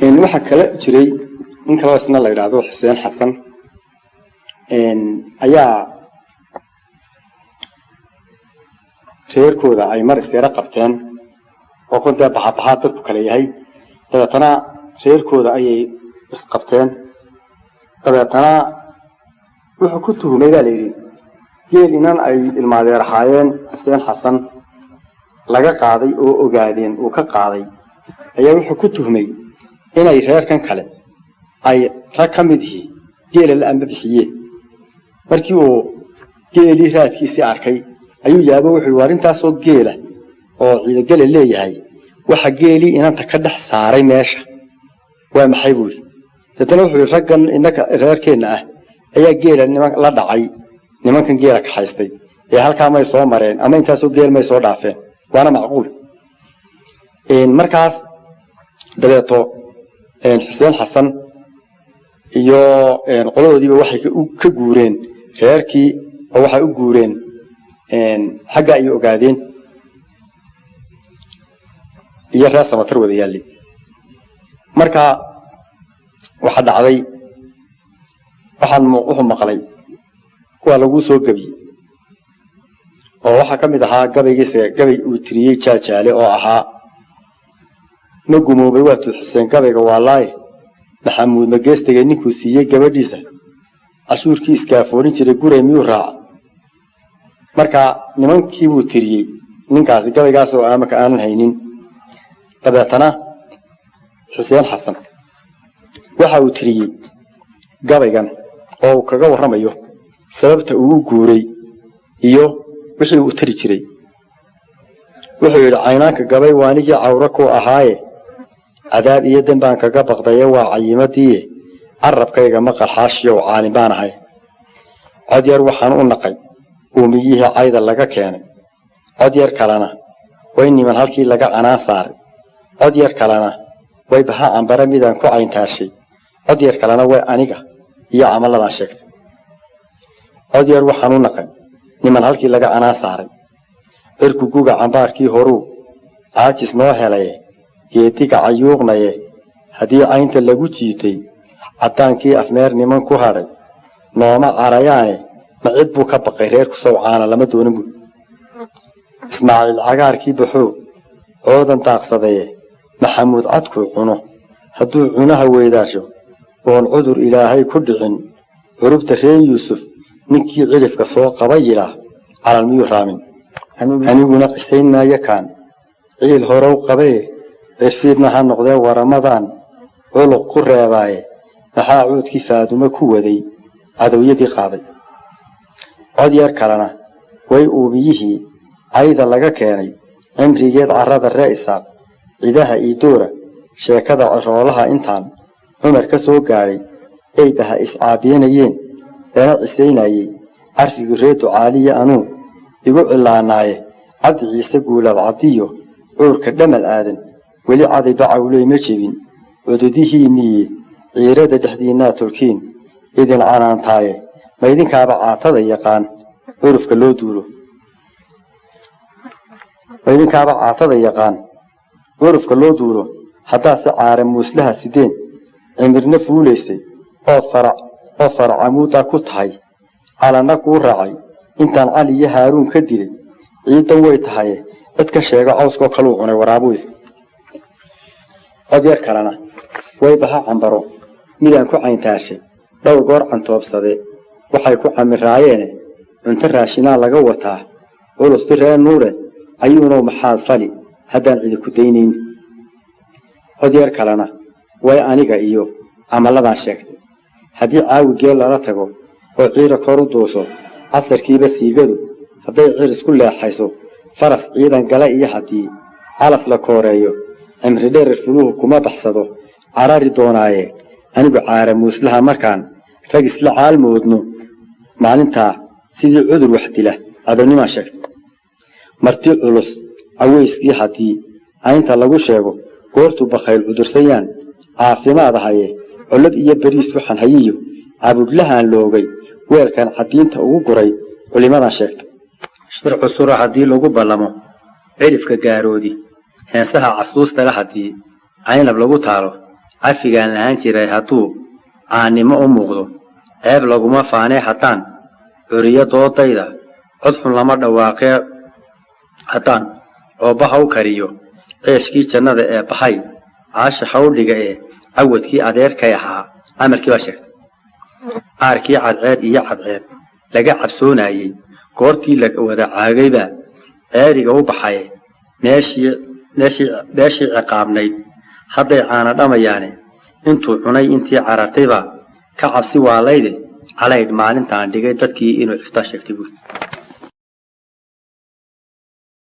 إن واحد كلا جري إن كلا سنة الله يرعاه حسين حسن إن أيا خير كودا أي مر استيرا قبتين وكنت بحبها تذكر لي هاي تنا خير كودا أي قبتين تنا وحكته ماذا ليري جيل إنن أي المعذر حيان حسين حسن لقى قاضي أو قاعدين وكقاضي أي وحكته مي إن أي خير كان كله أي رقمه جيل الأنب بحيه مركيو جيل رات كيسي عركي أيو جابوا حوارين تاسو جيله أو إذا جيل اللي هاي وحجيلي إن أنت كدح ساري ماشى ومحيبول تتنوح الرجل إنك غير كنا أي جيل إن لا داعي نما كان جيلك حاستي يا هل كان ما يسوى مرين أما أنت تاسو جيل ما يسوى ضعفين وأنا معقول إن مركز بدأتو إن حسين حسن iyo qoloodiiba waxay ka guureen reerkii oo waxay u guureen xagga ay ogaadeen iyo raas samatar wada yaali marka waxa dhacday wuxuu maqlay kuwa lagu soo gabiyay oo waxa kamid ahaa gabaygiisa gabay uu tiriyay jaajaale oo ahaa ma gumoobay waatu xuseen gabayga walaay محمود مجلس تجني كوسية جباديسة عشور كيس كافورين تري جوري ميو راع مركا نمان كيبو تري من كاس جبا جاسو أمك أنا هينين تبعتنا حسين حسن وحاو تري جبا جان أو كجو رميو سبب تقول جوري إيو وحيو تري وحيو عيناك جبا وانيجي عوركو أهاي عذاب يدن بان كغا بقدايا waa cayimadii arabkayga maqal xaashiyo caalin baan ahay cod yar waxaan u naqay uumiyihii ayda laga keenay cod yar kalena way niman halkii laga canaan saaray cod yar kalena way baha ambara midaan ku cayntaashay cod yar kalena way aniga iyo amaladan sheegtay cod yar waxaan u naqay niman halkii laga canaan saaray irku guga cambaarkii horu caajis noo helay geetiga cayuuqnaye hadii aynta lagu jiitay cadaankii afmeer niman ku haray nooma carayaane ma cid buu ka baqay reer ku soo caana lama doonin buu ismaaciil cagaarkii baxoo oodan taaqsaday maxamuud cadku cuno haduu cunaha weedaasho oon cudur ilaahay ku dhicin urubta reer yuusuf ninkii cilifka soo qabayila calal miyu raamin aniguna qisayn ma yakaan ciil horow qabay إرفيدنا هالنقدة ورمضان علق قراباي محاعود كفادوما كودي عدوية قاضي عديار كلنا ويؤوبيه عيدا لغا كاني عمري جيد عرض الرئيسة عداها إيدورة شاكدا عرولها انتان عمر كسو قاري ايدها إسعابينيين دانا إسليناي عرفي قريتو عالية أنو يقول الله ناي عبد عيسى قول العبديو عورك دم الآدم ولي عادي بعولي مجبين ودوديه ني عيرادة دحدينا تركين إذن عنان تاي ما إذن كابع عاطد يقان عرف كلو دورو ما إذن كابع عاطد يقان عرف كلو دورو حتى سعار موسلها سيدين عمر نفوليسي أفرع عمودا كتهي على نقو رعي إنتان علي هارون كديري عيدا ويتهي اتكشيغ عوسكو خلوغوني ورابوي عدير كلنا ويبها عنبرو ميلان كو عينتاشي لو غور عن توبسدي waxay ku xamiraayeen inta raashina laga wataa ولسترى نوره أيونه محال فلي هذا عيد كدينين هدير كلنا وأنيقا إيو عمل هذا الشكل هدي عاو جيل لا تجو وعير كارو دوسو عصر كيبة سيجدو هدي عيرس كلها حيسو فرس عيدا قلائي حتي على لكوريو أمر دير الفلوه كما بحصدو عراري دونايه أنيقا عارموس لها مكان رجس لعالم ودنو معلمتها سيدي عذر وحدي له هذا ما شكت مرتي علص عويس كي حتي عينت لغو شيغو قورتو بخيل عذر سيان عافيماد هايه علب iyo bariis waxan hayiyo abud lahaan loogay weelkan xadiinta ugu guray culimada sheegtay shircu sura hadii lagu balamo cilifka gaaroodi heesaha casuusta la hadii aynab lagu taalo cafigaan lahaan jiray hadduu caannimo u muuqdo ceeb laguma faanee haddaan curiyo doodayda cod xun lama dhawaaqee haddaan coobaha u kariyo ceeshkii jannada ee bahay caasha hawdhiga ee cawadkii adeerkay ahaa camalkii baa sheegtay aarkii cadceed iyo cadceed laga cabsoonayey goortii la wada caagaybaa ceeriga u baxay meeshii ciqaabnayd hadday caana dhamayaane intuu cunay intii carartaybaa ka cabsi waalayde calaydh maalintaan dhigay dadkii inuu ciftaa sheegtay buuri